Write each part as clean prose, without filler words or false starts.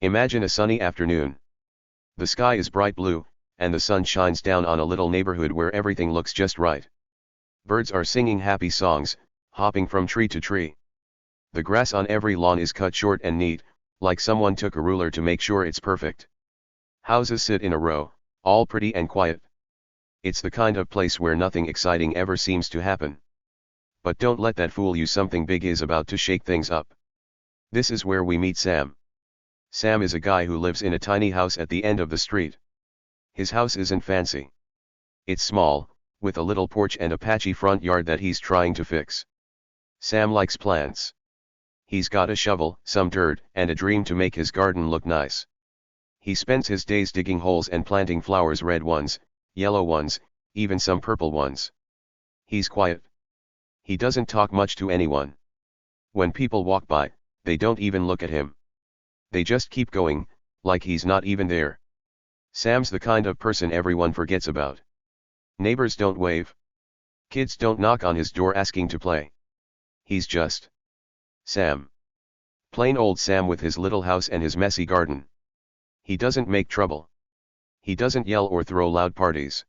Imagine a sunny afternoon. The sky is bright blue, and the sun shines down on a little neighborhood where everything looks just right. Birds are singing happy songs, hopping from tree to tree. The grass on every lawn is cut short and neat, like someone took a ruler to make sure it's perfect. Houses sit in a row, all pretty and quiet. It's the kind of place where nothing exciting ever seems to happen. But don't let that fool you, something big is about to shake things up. This is where we meet Sam. Sam is a guy who lives in a tiny house at the end of the street. His house isn't fancy. It's small, with a little porch and a patchy front yard that he's trying to fix. Sam likes plants. He's got a shovel, some dirt, and a dream to make his garden look nice. He spends his days digging holes and planting flowers, red ones, yellow ones, even some purple ones. He's quiet. He doesn't talk much to anyone. When people walk by, they don't even look at him. They just keep going, like he's not even there. Sam's the kind of person everyone forgets about. Neighbors don't wave. Kids don't knock on his door asking to play. He's just Sam. Plain old Sam with his little house and his messy garden. He doesn't make trouble. He doesn't yell or throw loud parties.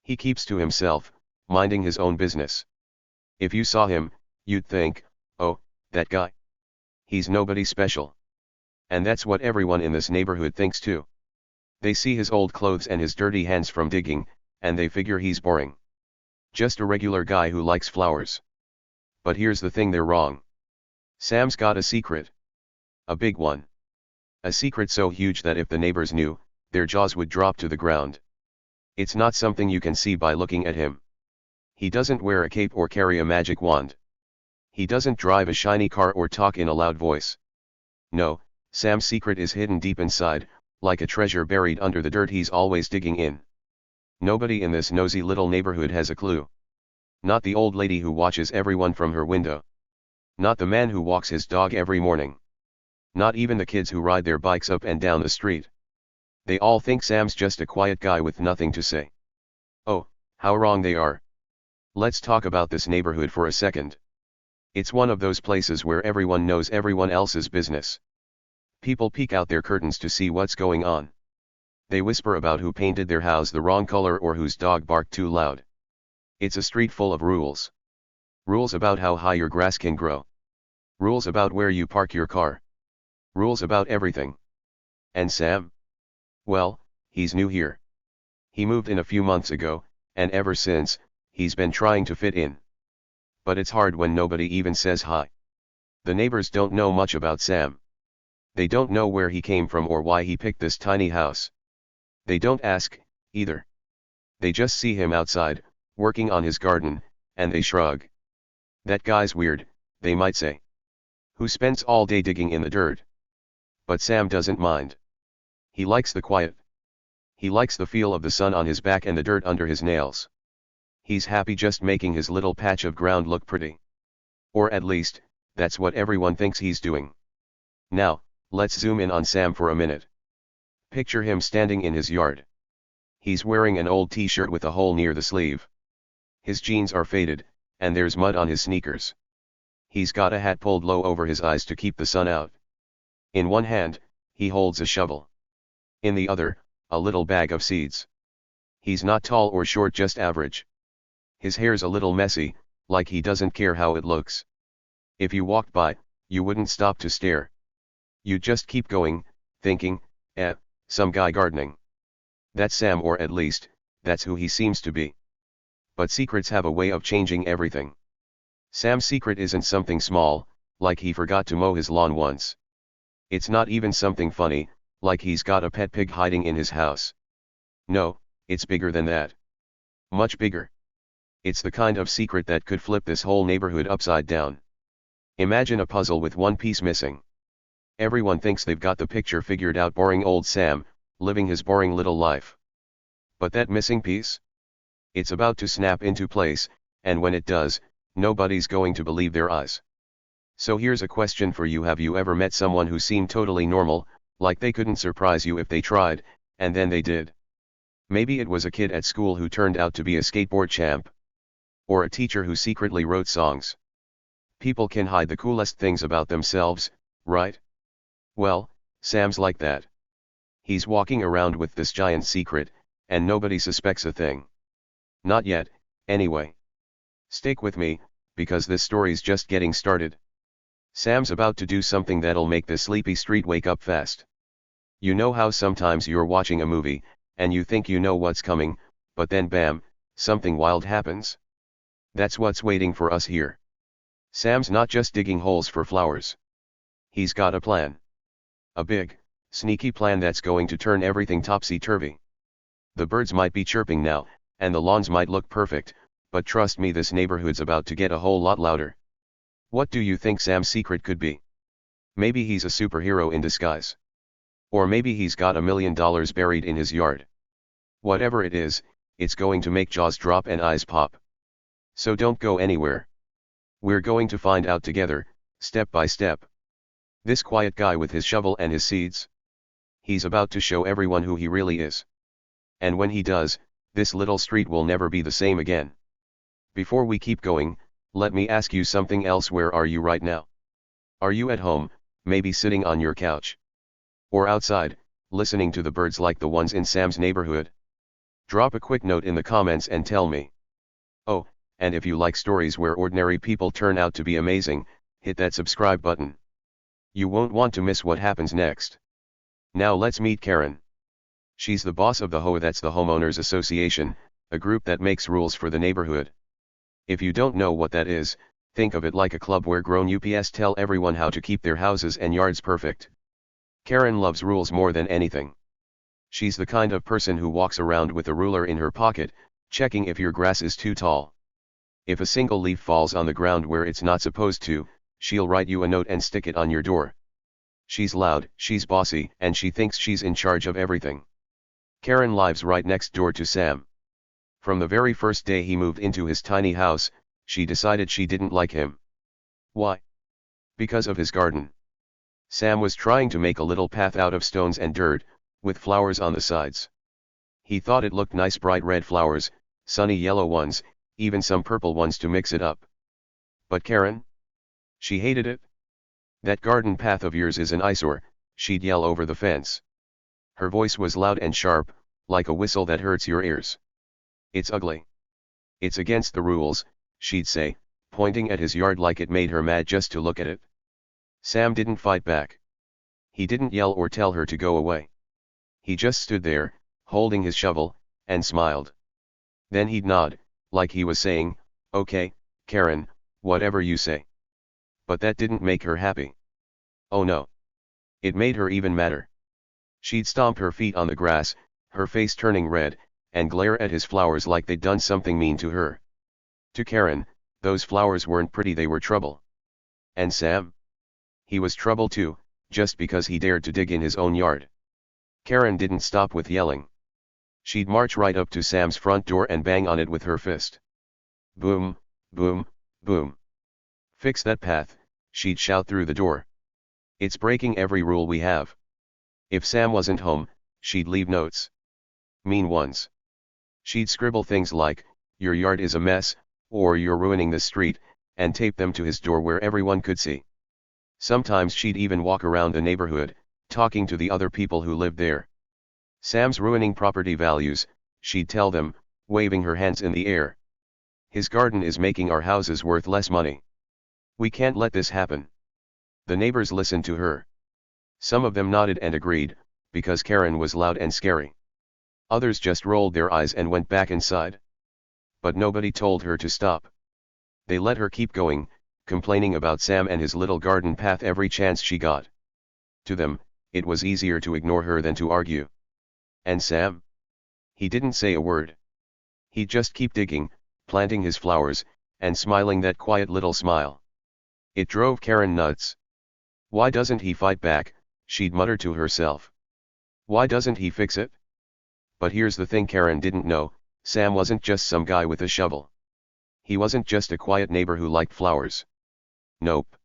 He keeps to himself, minding his own business. If you saw him, you'd think, oh, that guy. He's nobody special. And that's what everyone in this neighborhood thinks too. They see his old clothes and his dirty hands from digging, and they figure he's boring. Just a regular guy who likes flowers. But here's the thing, they're wrong. Sam's got a secret. A big one. A secret so huge that if the neighbors knew, their jaws would drop to the ground. It's not something you can see by looking at him. He doesn't wear a cape or carry a magic wand. He doesn't drive a shiny car or talk in a loud voice. No, Sam's secret is hidden deep inside, like a treasure buried under the dirt he's always digging in. Nobody in this nosy little neighborhood has a clue. Not the old lady who watches everyone from her window. Not the man who walks his dog every morning. Not even the kids who ride their bikes up and down the street. They all think Sam's just a quiet guy with nothing to say. Oh, how wrong they are. Let's talk about this neighborhood for a second. It's one of those places where everyone knows everyone else's business. People peek out their curtains to see what's going on. They whisper about who painted their house the wrong color or whose dog barked too loud. It's a street full of rules. Rules about how high your grass can grow. Rules about where you park your car. Rules about everything. And Sam? Well, he's new here. He moved in a few months ago, and ever since, he's been trying to fit in. But it's hard when nobody even says hi. The neighbors don't know much about Sam. They don't know where he came from or why he picked this tiny house. They don't ask, either. They just see him outside, working on his garden, and they shrug. That guy's weird, they might say. Who spends all day digging in the dirt? But Sam doesn't mind. He likes the quiet. He likes the feel of the sun on his back and the dirt under his nails. He's happy just making his little patch of ground look pretty. Or at least, that's what everyone thinks he's doing. Now, let's zoom in on Sam for a minute. Picture him standing in his yard. He's wearing an old t-shirt with a hole near the sleeve. His jeans are faded, and there's mud on his sneakers. He's got a hat pulled low over his eyes to keep the sun out. In one hand, he holds a shovel. In the other, a little bag of seeds. He's not tall or short, just average. His hair's a little messy, like he doesn't care how it looks. If you walked by, you wouldn't stop to stare. You'd just keep going, thinking, some guy gardening. That's Sam, or at least, that's who he seems to be. But secrets have a way of changing everything. Sam's secret isn't something small, like he forgot to mow his lawn once. It's not even something funny, like he's got a pet pig hiding in his house. No, it's bigger than that. Much bigger. It's the kind of secret that could flip this whole neighborhood upside down. Imagine a puzzle with one piece missing. Everyone thinks they've got the picture figured out, boring old Sam, living his boring little life. But that missing piece? It's about to snap into place, and when it does, nobody's going to believe their eyes. So here's a question for you: have you ever met someone who seemed totally normal, like they couldn't surprise you if they tried, and then they did? Maybe it was a kid at school who turned out to be a skateboard champ. Or a teacher who secretly wrote songs. People can hide the coolest things about themselves, right? Well, Sam's like that. He's walking around with this giant secret, and nobody suspects a thing. Not yet, anyway. Stick with me, because this story's just getting started. Sam's about to do something that'll make the sleepy street wake up fast. You know how sometimes you're watching a movie, and you think you know what's coming, but then bam, something wild happens? That's what's waiting for us here. Sam's not just digging holes for flowers. He's got a plan. A big, sneaky plan that's going to turn everything topsy-turvy. The birds might be chirping now, and the lawns might look perfect, but trust me, this neighborhood's about to get a whole lot louder. What do you think Sam's secret could be? Maybe he's a superhero in disguise. Or maybe he's got $1 million buried in his yard. Whatever it is, it's going to make jaws drop and eyes pop. So don't go anywhere. We're going to find out together, step by step. This quiet guy with his shovel and his seeds. He's about to show everyone who he really is. And when he does, this little street will never be the same again. Before we keep going, let me ask you something else. Where are you right now? Are you at home, maybe sitting on your couch? Or outside, listening to the birds like the ones in Sam's neighborhood? Drop a quick note in the comments and tell me. Oh, and if you like stories where ordinary people turn out to be amazing, hit that subscribe button. You won't want to miss what happens next. Now let's meet Karen. She's the boss of the HOA, that's the Homeowners Association, a group that makes rules for the neighborhood. If you don't know what that is, think of it like a club where grown-ups tell everyone how to keep their houses and yards perfect. Karen loves rules more than anything. She's the kind of person who walks around with a ruler in her pocket, checking if your grass is too tall. If a single leaf falls on the ground where it's not supposed to, she'll write you a note and stick it on your door. She's loud, she's bossy, and she thinks she's in charge of everything. Karen lives right next door to Sam. From the very first day he moved into his tiny house, she decided she didn't like him. Why? Because of his garden. Sam was trying to make a little path out of stones and dirt, with flowers on the sides. He thought it looked nice, bright red flowers, sunny yellow ones, even some purple ones to mix it up. But Karen? She hated it. That garden path of yours is an eyesore, she'd yell over the fence. Her voice was loud and sharp, like a whistle that hurts your ears. It's ugly. It's against the rules, she'd say, pointing at his yard like it made her mad just to look at it. Sam didn't fight back. He didn't yell or tell her to go away. He just stood there, holding his shovel, and smiled. Then he'd nod, like he was saying, "Okay, Karen, whatever you say." But that didn't make her happy. Oh no. It made her even madder. She'd stomp her feet on the grass, her face turning red, and glare at his flowers like they'd done something mean to her. To Karen, those flowers weren't pretty, they were trouble. And Sam? He was trouble too, just because he dared to dig in his own yard. Karen didn't stop with yelling. She'd march right up to Sam's front door and bang on it with her fist. Boom, boom, boom. "Fix that path," she'd shout through the door. "It's breaking every rule we have." If Sam wasn't home, she'd leave notes. Mean ones. She'd scribble things like, "Your yard is a mess," or "You're ruining the street," and tape them to his door where everyone could see. Sometimes she'd even walk around the neighborhood, talking to the other people who lived there. "Sam's ruining property values," she'd tell them, waving her hands in the air. "His garden is making our houses worth less money. We can't let this happen." The neighbors listened to her. Some of them nodded and agreed, because Karen was loud and scary. Others just rolled their eyes and went back inside. But nobody told her to stop. They let her keep going, complaining about Sam and his little garden path every chance she got. To them, it was easier to ignore her than to argue. And Sam? He didn't say a word. He'd just keep digging, planting his flowers, and smiling that quiet little smile. It drove Karen nuts. Why doesn't he fight back, she'd mutter to herself. Why doesn't he fix it? But here's the thing Karen didn't know, Sam wasn't just some guy with a shovel. He wasn't just a quiet neighbor who liked flowers. Nope.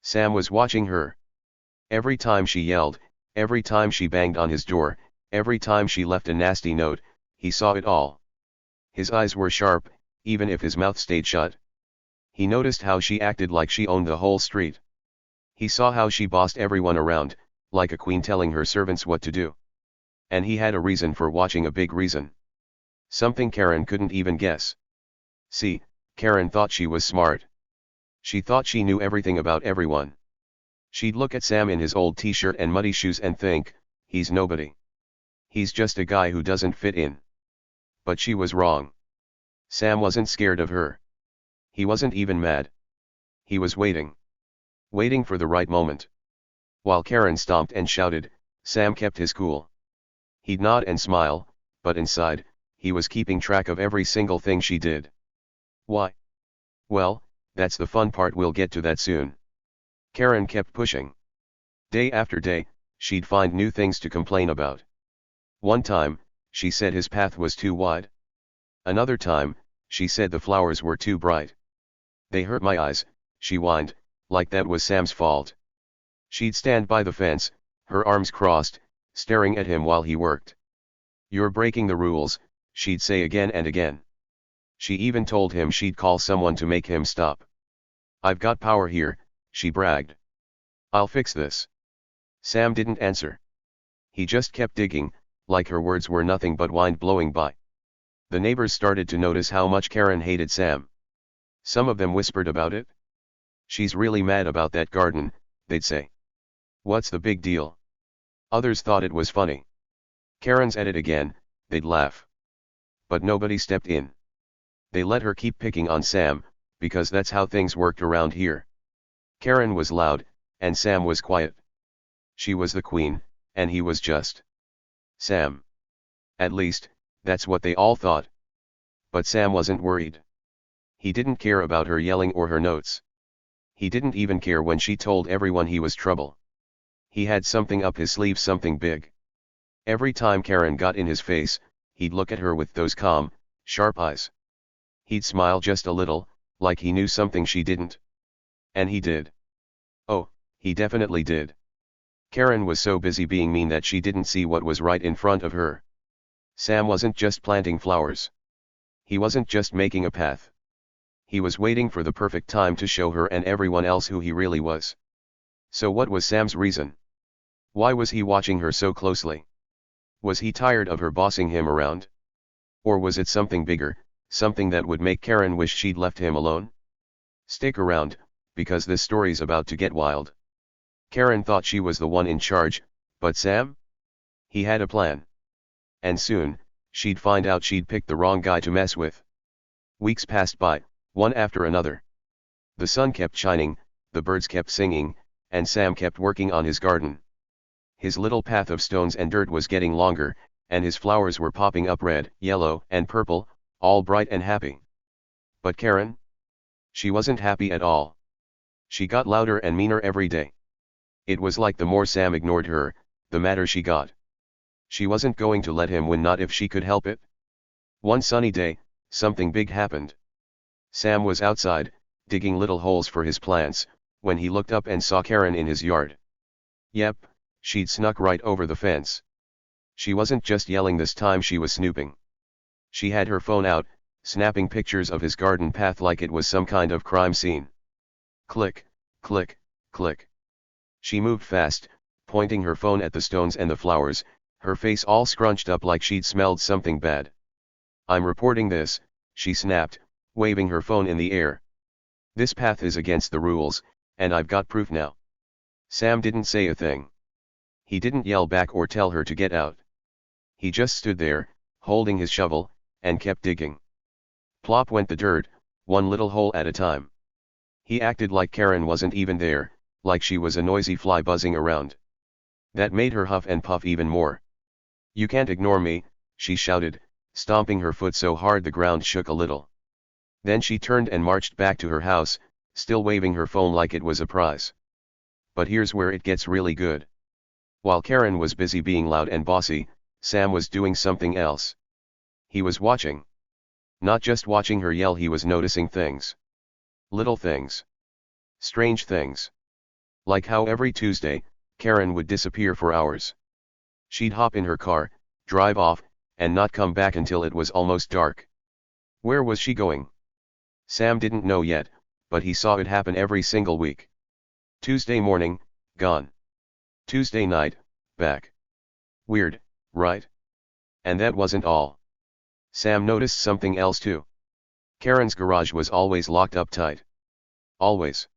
Sam was watching her. Every time she yelled, every time she banged on his door, every time she left a nasty note, he saw it all. His eyes were sharp, even if his mouth stayed shut. He noticed how she acted like she owned the whole street. He saw how she bossed everyone around, like a queen telling her servants what to do. And he had a reason for watching, a big reason. Something Karen couldn't even guess. See, Karen thought she was smart. She thought she knew everything about everyone. She'd look at Sam in his old t-shirt and muddy shoes and think, he's nobody. He's just a guy who doesn't fit in. But she was wrong. Sam wasn't scared of her. He wasn't even mad. He was waiting. Waiting for the right moment. While Karen stomped and shouted, Sam kept his cool. He'd nod and smile, but inside, he was keeping track of every single thing she did. Why? Well, that's the fun part, we'll get to that soon. Karen kept pushing. Day after day, she'd find new things to complain about. One time, she said his path was too wide. Another time, she said the flowers were too bright. They hurt my eyes, she whined, like that was Sam's fault. She'd stand by the fence, her arms crossed, staring at him while he worked. You're breaking the rules, she'd say again and again. She even told him she'd call someone to make him stop. I've got power here, she bragged. I'll fix this. Sam didn't answer. He just kept digging, like her words were nothing but wind blowing by. The neighbors started to notice how much Karen hated Sam. Some of them whispered about it. She's really mad about that garden, they'd say. What's the big deal? Others thought it was funny. Karen's at it again, they'd laugh. But nobody stepped in. They let her keep picking on Sam, because that's how things worked around here. Karen was loud, and Sam was quiet. She was the queen, and he was just Sam. At least, that's what they all thought. But Sam wasn't worried. He didn't care about her yelling or her notes. He didn't even care when she told everyone he was trouble. He had something up his sleeve, something big. Every time Karen got in his face, he'd look at her with those calm, sharp eyes. He'd smile just a little, like he knew something she didn't. And he did. Oh, he definitely did. Karen was so busy being mean that she didn't see what was right in front of her. Sam wasn't just planting flowers. He wasn't just making a path. He was waiting for the perfect time to show her and everyone else who he really was. So what was Sam's reason? Why was he watching her so closely? Was he tired of her bossing him around? Or was it something bigger, something that would make Karen wish she'd left him alone? Stick around, because this story's about to get wild. Karen thought she was the one in charge, but Sam? He had a plan. And soon, she'd find out she'd picked the wrong guy to mess with. Weeks passed by, one after another. The sun kept shining, the birds kept singing, and Sam kept working on his garden. His little path of stones and dirt was getting longer, and his flowers were popping up red, yellow, and purple, all bright and happy. But Karen? She wasn't happy at all. She got louder and meaner every day. It was like the more Sam ignored her, the madder she got. She wasn't going to let him win, not if she could help it. One sunny day, something big happened. Sam was outside, digging little holes for his plants, when he looked up and saw Karen in his yard. Yep, she'd snuck right over the fence. She wasn't just yelling this time, she was snooping. She had her phone out, snapping pictures of his garden path like it was some kind of crime scene. Click, click, click. She moved fast, pointing her phone at the stones and the flowers, her face all scrunched up like she'd smelled something bad. I'm reporting this, she snapped, waving her phone in the air. This path is against the rules, and I've got proof now. Sam didn't say a thing. He didn't yell back or tell her to get out. He just stood there, holding his shovel, and kept digging. Plop went the dirt, one little hole at a time. He acted like Karen wasn't even there, like she was a noisy fly buzzing around. That made her huff and puff even more. You can't ignore me, she shouted, stomping her foot so hard the ground shook a little. Then she turned and marched back to her house, still waving her phone like it was a prize. But here's where it gets really good. While Karen was busy being loud and bossy, Sam was doing something else. He was watching. Not just watching her yell, he was noticing things. Little things. Strange things. Like how every Tuesday, Karen would disappear for hours. She'd hop in her car, drive off, and not come back until it was almost dark. Where was she going? Sam didn't know yet, but he saw it happen every single week. Tuesday morning, gone. Tuesday night, back. Weird, right? And that wasn't all. Sam noticed something else too. Karen's garage was always locked up tight. Always.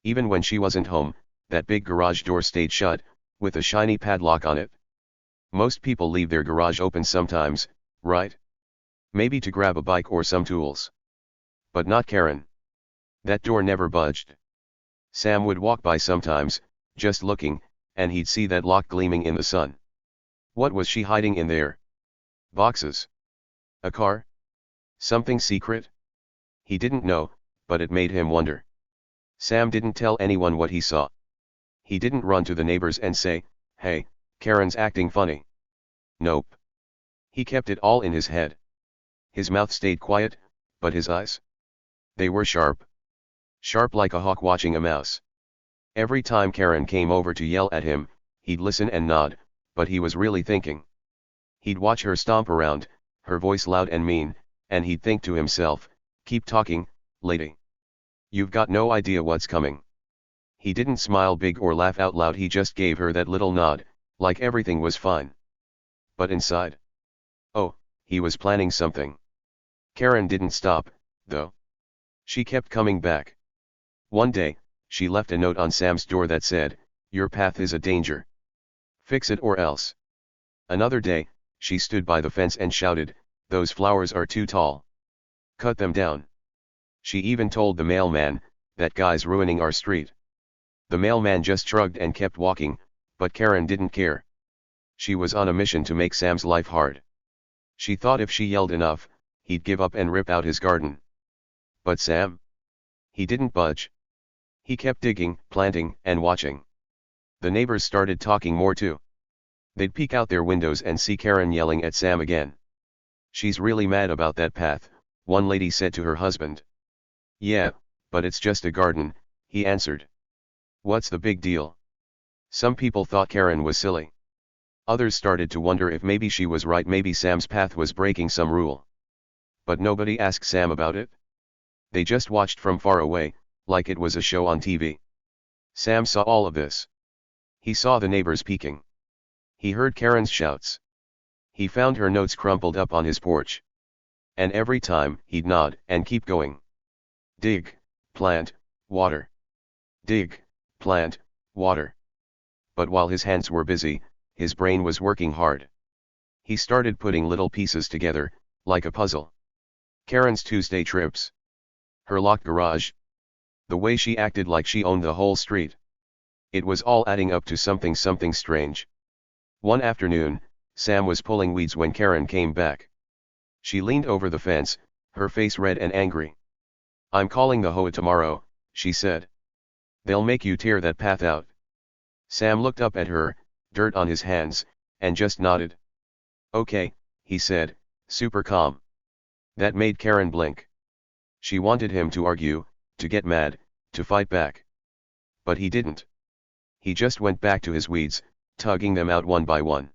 Even when she wasn't home, that big garage door stayed shut, with a shiny padlock on it. Most people leave their garage open sometimes, right? Maybe to grab a bike or some tools. But not Karen. That door never budged. Sam would walk by sometimes, just looking, and he'd see that lock gleaming in the sun. What was she hiding in there? Boxes? A car? Something secret? He didn't know, but it made him wonder. Sam didn't tell anyone what he saw. He didn't run to the neighbors and say, "Hey, Karen's acting funny." Nope. He kept it all in his head. His mouth stayed quiet, but his eyes? They were sharp. Sharp like a hawk watching a mouse. Every time Karen came over to yell at him, he'd listen and nod, but he was really thinking. He'd watch her stomp around, her voice loud and mean, and he'd think to himself, "Keep talking, lady. You've got no idea what's coming." He didn't smile big or laugh out loud, he just gave her that little nod, like everything was fine. But inside? Oh, he was planning something. Karen didn't stop, though. She kept coming back. One day, she left a note on Sam's door that said, "Your path is a danger. Fix it or else." Another day, she stood by the fence and shouted, "Those flowers are too tall. Cut them down." She even told the mailman, "That guy's ruining our street." The mailman just shrugged and kept walking, but Karen didn't care. She was on a mission to make Sam's life hard. She thought if she yelled enough, he'd give up and rip out his garden. But Sam? He didn't budge. He kept digging, planting, and watching. The neighbors started talking more too. They'd peek out their windows and see Karen yelling at Sam again. "She's really mad about that path," one lady said to her husband. "Yeah, but it's just a garden," he answered. "What's the big deal?" Some people thought Karen was silly. Others started to wonder if maybe she was right, maybe Sam's path was breaking some rule. But nobody asked Sam about it. They just watched from far away, like it was a show on TV. Sam saw all of this. He saw the neighbors peeking. He heard Karen's shouts. He found her notes crumpled up on his porch. And every time, he'd nod and keep going. Dig, plant, water. Dig, plant, water. But while his hands were busy, his brain was working hard. He started putting little pieces together, like a puzzle. Karen's Tuesday trips. Her locked garage. The way she acted like she owned the whole street. It was all adding up to something strange. One afternoon, Sam was pulling weeds when Karen came back. She leaned over the fence, her face red and angry. "I'm calling the HOA tomorrow," she said. "They'll make you tear that path out." Sam looked up at her, dirt on his hands, and just nodded. "Okay," he said, super calm. That made Karen blink. She wanted him to argue, to get mad, to fight back. But he didn't. He just went back to his weeds, tugging them out one by one.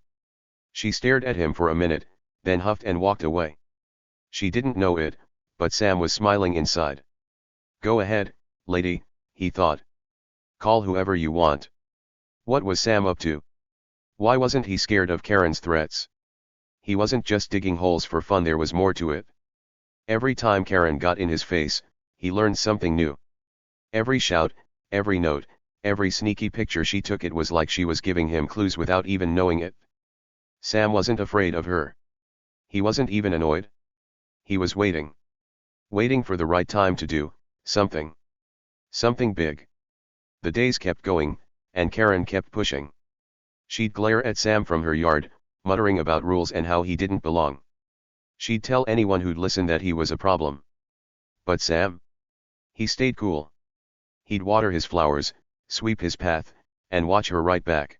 She stared at him for a minute, then huffed and walked away. She didn't know it, but Sam was smiling inside. "Go ahead, lady," he thought. "Call whoever you want." What was Sam up to? Why wasn't he scared of Karen's threats? He wasn't just digging holes for fun, there was more to it. Every time Karen got in his face, he learned something new. Every shout, every note, every sneaky picture she took, it was like she was giving him clues without even knowing it. Sam wasn't afraid of her. He wasn't even annoyed. He was waiting. Waiting for the right time to do something. Something big. The days kept going, and Karen kept pushing. She'd glare at Sam from her yard, muttering about rules and how he didn't belong. She'd tell anyone who'd listen that he was a problem. But Sam? He stayed cool. He'd water his flowers, sweep his path, and watch her right back.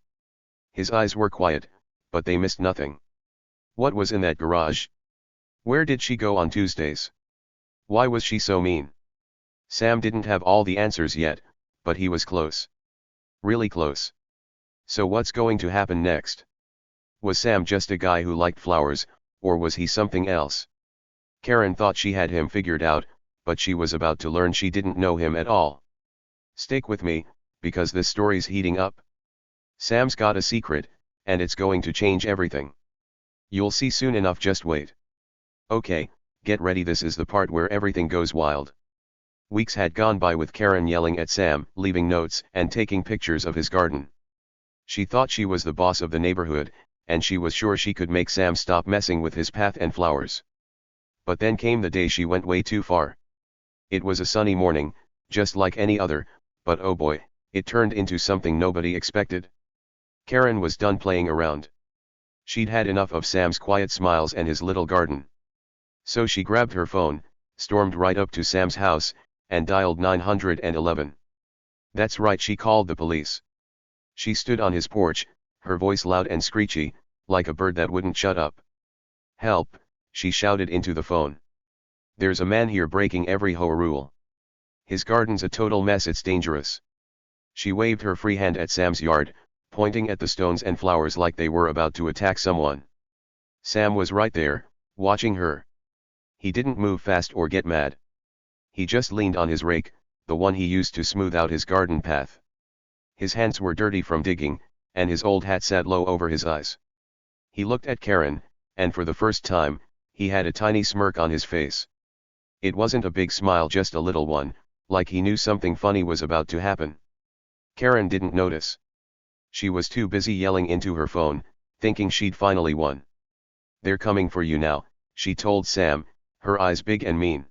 His eyes were quiet, but they missed nothing. What was in that garage? Where did she go on Tuesdays? Why was she so mean? Sam didn't have all the answers yet, but he was close. Really close. So what's going to happen next? Was Sam just a guy who liked flowers, or was he something else? Karen thought she had him figured out, but she was about to learn she didn't know him at all. Stick with me, because this story's heating up. Sam's got a secret, and it's going to change everything. You'll see soon enough, just wait. Okay, get ready, this is the part where everything goes wild. Weeks had gone by with Karen yelling at Sam, leaving notes and taking pictures of his garden. She thought she was the boss of the neighborhood, and she was sure she could make Sam stop messing with his path and flowers. But then came the day she went way too far. It was a sunny morning, just like any other, but oh boy, it turned into something nobody expected. Karen was done playing around. She'd had enough of Sam's quiet smiles and his little garden. So she grabbed her phone, stormed right up to Sam's house, and dialed 911. That's right, she called the police. She stood on his porch, her voice loud and screechy, like a bird that wouldn't shut up. Help, she shouted into the phone. There's a man here breaking every HOA rule. His garden's a total mess, it's dangerous. She waved her free hand at Sam's yard, pointing at the stones and flowers like they were about to attack someone. Sam was right there, watching her. He didn't move fast or get mad. He just leaned on his rake, the one he used to smooth out his garden path. His hands were dirty from digging, and his old hat sat low over his eyes. He looked at Karen, and for the first time, he had a tiny smirk on his face. It wasn't a big smile, just a little one, like he knew something funny was about to happen. Karen didn't notice. She was too busy yelling into her phone, thinking she'd finally won. They're coming for you now, she told Sam, her eyes big and mean.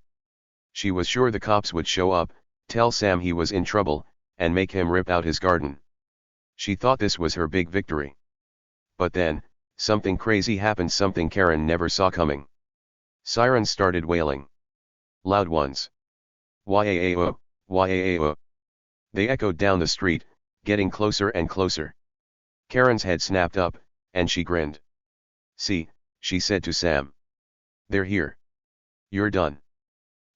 She was sure the cops would show up, tell Sam he was in trouble, and make him rip out his garden. She thought this was her big victory. But then, something crazy happened, something Karen never saw coming. Sirens started wailing. Loud ones. Yaao, yaao. They echoed down the street, getting closer and closer. Karen's head snapped up, and she grinned. See, she said to Sam. They're here. You're done.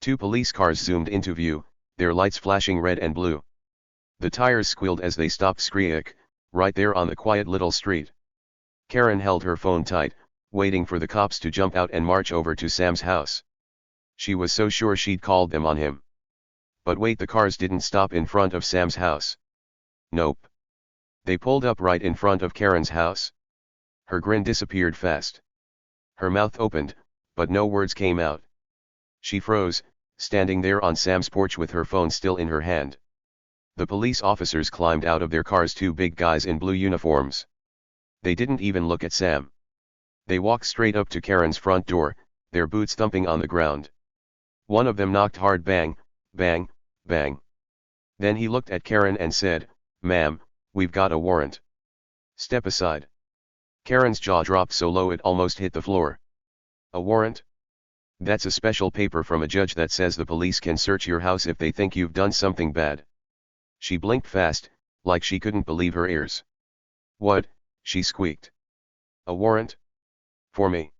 2 police cars zoomed into view, their lights flashing red and blue. The tires squealed as they stopped Skreek, right there on the quiet little street. Karen held her phone tight, waiting for the cops to jump out and march over to Sam's house. She was so sure she'd called them on him. But wait, the cars didn't stop in front of Sam's house. Nope. They pulled up right in front of Karen's house. Her grin disappeared fast. Her mouth opened, but no words came out. She froze, standing there on Sam's porch with her phone still in her hand. The police officers climbed out of their cars, 2 big guys in blue uniforms. They didn't even look at Sam. They walked straight up to Karen's front door, their boots thumping on the ground. One of them knocked hard, bang, bang, bang. Then he looked at Karen and said, "Ma'am, we've got a warrant. Step aside." Karen's jaw dropped so low it almost hit the floor. A warrant? That's a special paper from a judge that says the police can search your house if they think you've done something bad. She blinked fast, like she couldn't believe her ears. What? She squeaked. A warrant? For me?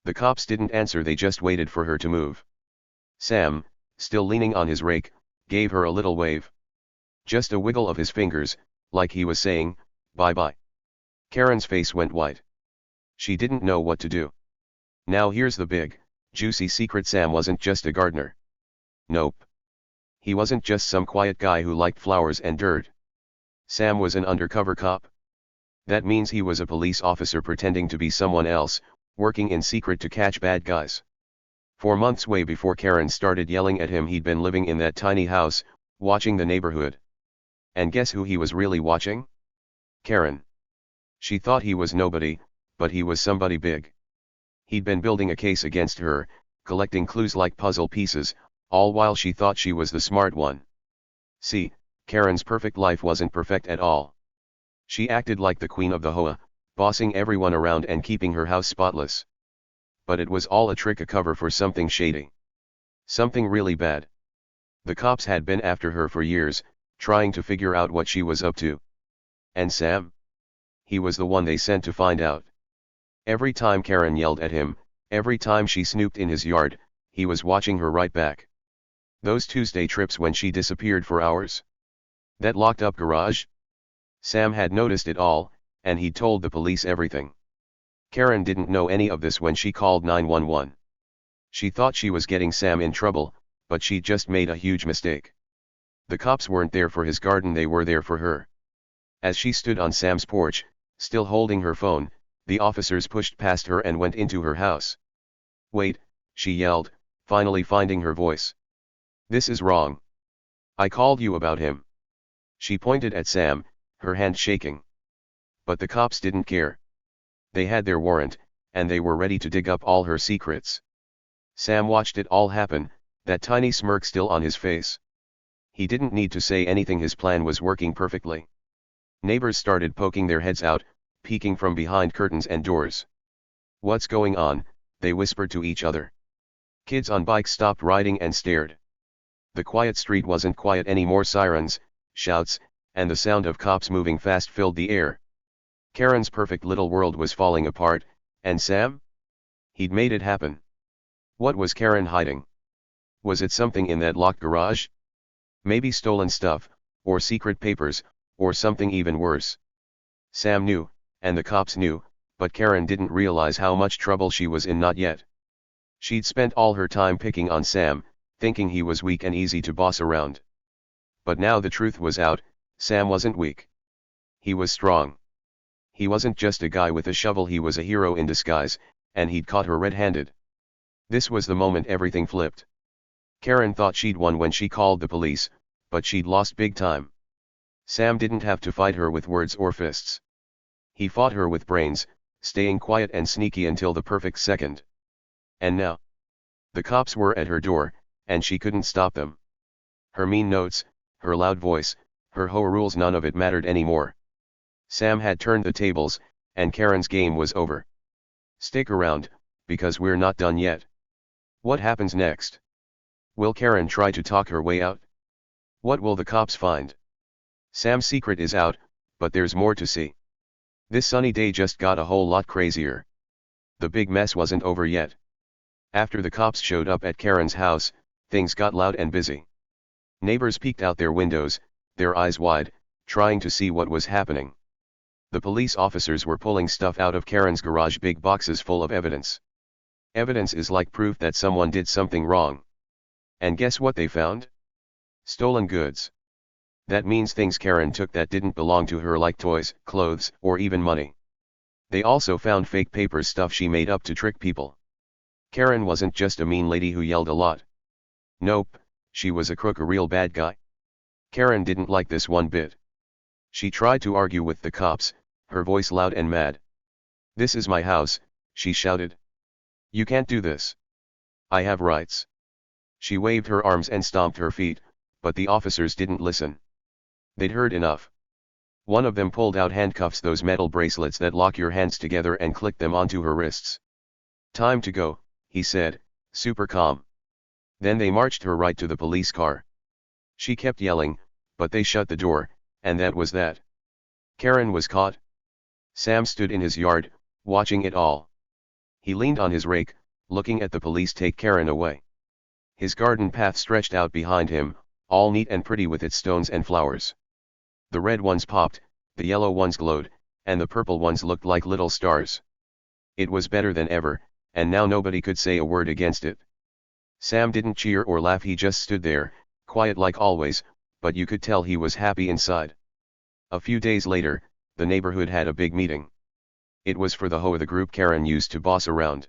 The cops didn't answer, they just waited for her to move. Sam, still leaning on his rake, gave her a little wave. Just a wiggle of his fingers, like he was saying, bye-bye. Karen's face went white. She didn't know what to do. Now here's the big, juicy secret: Sam wasn't just a gardener. Nope. He wasn't just some quiet guy who liked flowers and dirt. Sam was an undercover cop. That means he was a police officer pretending to be someone else, working in secret to catch bad guys. For months, way before Karen started yelling at him, he'd been living in that tiny house, watching the neighborhood. And guess who he was really watching? Karen. She thought he was nobody, but he was somebody big. He'd been building a case against her, collecting clues like puzzle pieces, all while she thought she was the smart one. See, Karen's perfect life wasn't perfect at all. She acted like the queen of the HOA, bossing everyone around and keeping her house spotless. But it was all a trick, a cover for something shady. Something really bad. The cops had been after her for years, trying to figure out what she was up to. And Sam? He was the one they sent to find out. Every time Karen yelled at him, every time she snooped in his yard, he was watching her right back. Those Tuesday trips when she disappeared for hours. That locked-up garage? Sam had noticed it all, and he'd told the police everything. Karen didn't know any of this when she called 911. She thought she was getting Sam in trouble, but she'd just made a huge mistake. The cops weren't there for his garden, they were there for her. As she stood on Sam's porch, still holding her phone, the officers pushed past her and went into her house. "Wait," she yelled, finally finding her voice. "This is wrong. I called you about him." She pointed at Sam, her hand shaking. But the cops didn't care. They had their warrant, and they were ready to dig up all her secrets. Sam watched it all happen, that tiny smirk still on his face. He didn't need to say anything, his plan was working perfectly. Neighbors started poking their heads out, peeking from behind curtains and doors. "What's going on?" they whispered to each other. Kids on bikes stopped riding and stared. The quiet street wasn't quiet anymore. Sirens, shouts, and the sound of cops moving fast filled the air. Karen's perfect little world was falling apart, and Sam? He'd made it happen. What was Karen hiding? Was it something in that locked garage? Maybe stolen stuff, or secret papers, or something even worse. Sam knew, and the cops knew, but Karen didn't realize how much trouble she was in. Not yet. She'd spent all her time picking on Sam, thinking he was weak and easy to boss around. But now the truth was out. Sam wasn't weak. He was strong. He wasn't just a guy with a shovel, he was a hero in disguise, and he'd caught her red-handed. This was the moment everything flipped. Karen thought she'd won when she called the police, but she'd lost big time. Sam didn't have to fight her with words or fists. He fought her with brains, staying quiet and sneaky until the perfect second. And now, the cops were at her door, and she couldn't stop them. Her mean notes, her loud voice, her HOA rules, none of it mattered anymore. Sam had turned the tables, and Karen's game was over. Stick around, because we're not done yet. What happens next? Will Karen try to talk her way out? What will the cops find? Sam's secret is out, but there's more to see. This sunny day just got a whole lot crazier. The big mess wasn't over yet. After the cops showed up at Karen's house, things got loud and busy. Neighbors peeked out their windows, their eyes wide, trying to see what was happening. The police officers were pulling stuff out of Karen's garage, big boxes full of evidence. Evidence is like proof that someone did something wrong. And guess what they found? Stolen goods. That means things Karen took that didn't belong to her, like toys, clothes, or even money. They also found fake papers, stuff she made up to trick people. Karen wasn't just a mean lady who yelled a lot. Nope, she was a crook, a real bad guy. Karen didn't like this one bit. She tried to argue with the cops, her voice loud and mad. "This is my house," she shouted. "You can't do this. I have rights." She waved her arms and stomped her feet, but the officers didn't listen. They'd heard enough. One of them pulled out handcuffs, those metal bracelets that lock your hands together, and clicked them onto her wrists. "Time to go," he said, super calm. Then they marched her right to the police car. She kept yelling, but they shut the door, and that was that. Karen was caught. Sam stood in his yard, watching it all. He leaned on his rake, looking at the police take Karen away. His garden path stretched out behind him, all neat and pretty with its stones and flowers. The red ones popped, the yellow ones glowed, and the purple ones looked like little stars. It was better than ever, and now nobody could say a word against it. Sam didn't cheer or laugh, he just stood there, quiet like always, but you could tell he was happy inside. A few days later, the neighborhood had a big meeting. It was for the HOA, the group Karen used to boss around.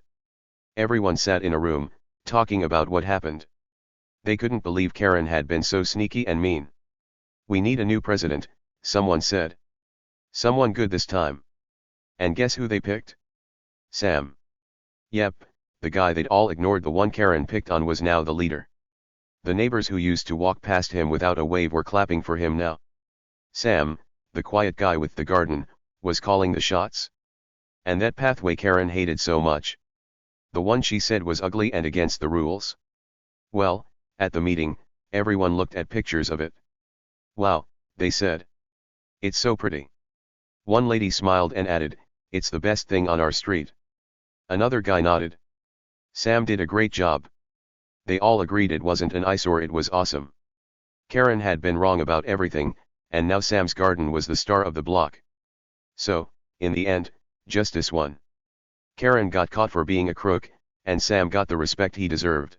Everyone sat in a room, talking about what happened. They couldn't believe Karen had been so sneaky and mean. "We need a new president," someone said. "Someone good this time." And guess who they picked? Sam. Yep, the guy they'd all ignored, the one Karen picked on, was now the leader. The neighbors who used to walk past him without a wave were clapping for him now. Sam, the quiet guy with the garden, was calling the shots. And that pathway Karen hated so much. The one she said was ugly and against the rules. Well, at the meeting, everyone looked at pictures of it. "Wow," they said. "It's so pretty." One lady smiled and added, "It's the best thing on our street." Another guy nodded. Sam did a great job. They all agreed it wasn't an eyesore, it was awesome. Karen had been wrong about everything, and now Sam's garden was the star of the block. So, in the end, justice won. Karen got caught for being a crook, and Sam got the respect he deserved.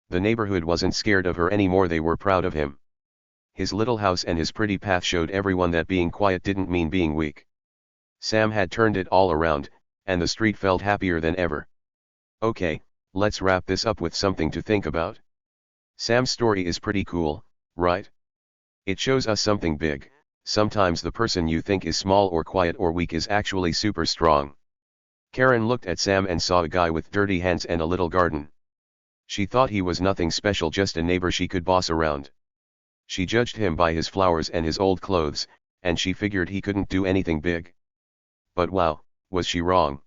The neighborhood wasn't scared of her anymore, they were proud of him. His little house and his pretty path showed everyone that being quiet didn't mean being weak. Sam had turned it all around, and the street felt happier than ever. Okay, let's wrap this up with something to think about. Sam's story is pretty cool, right? It shows us something big. Sometimes the person you think is small or quiet or weak is actually super strong. Karen looked at Sam and saw a guy with dirty hands and a little garden. She thought he was nothing special, just a neighbor she could boss around. She judged him by his flowers and his old clothes, and she figured he couldn't do anything big. But wow, was she wrong?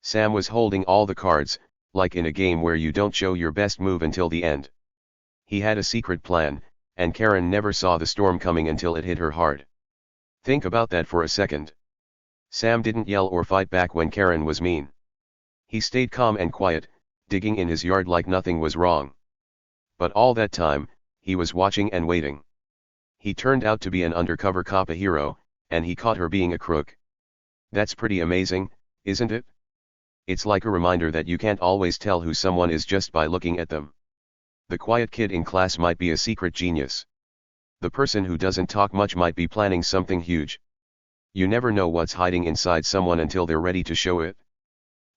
Sam was holding all the cards, like in a game where you don't show your best move until the end. He had a secret plan, and Karen never saw the storm coming until it hit her hard. Think about that for a second. Sam didn't yell or fight back when Karen was mean. He stayed calm and quiet, digging in his yard like nothing was wrong. But all that time, he was watching and waiting. He turned out to be an undercover cop, a hero, and he caught her being a crook. That's pretty amazing, isn't it? It's like a reminder that you can't always tell who someone is just by looking at them. The quiet kid in class might be a secret genius. The person who doesn't talk much might be planning something huge. You never know what's hiding inside someone until they're ready to show it.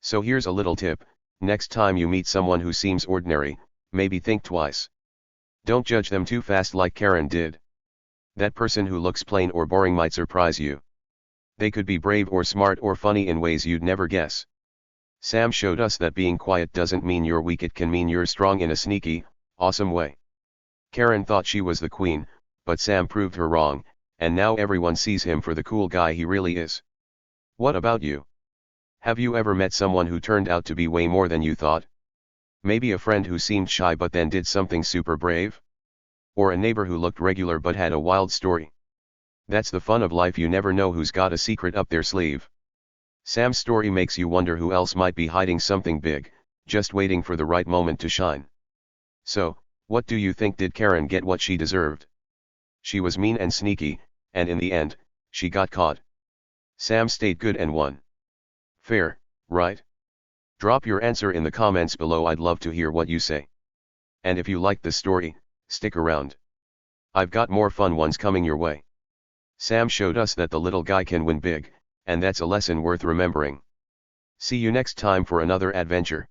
So here's a little tip: next time you meet someone who seems ordinary, maybe think twice. Don't judge them too fast like Karen did. That person who looks plain or boring might surprise you. They could be brave or smart or funny in ways you'd never guess. Sam showed us that being quiet doesn't mean you're weak, it can mean you're strong in a sneaky, awesome way. Karen thought she was the queen, but Sam proved her wrong, and now everyone sees him for the cool guy he really is. What about you? Have you ever met someone who turned out to be way more than you thought? Maybe a friend who seemed shy but then did something super brave? Or a neighbor who looked regular but had a wild story? That's the fun of life, you never know who's got a secret up their sleeve. Sam's story makes you wonder who else might be hiding something big, just waiting for the right moment to shine. So, what do you think? Did Karen get what she deserved? She was mean and sneaky, and in the end, she got caught. Sam stayed good and won. Fair, right? Drop your answer in the comments below, I'd love to hear what you say. And if you liked this story, stick around. I've got more fun ones coming your way. Sam showed us that the little guy can win big, and that's a lesson worth remembering. See you next time for another adventure.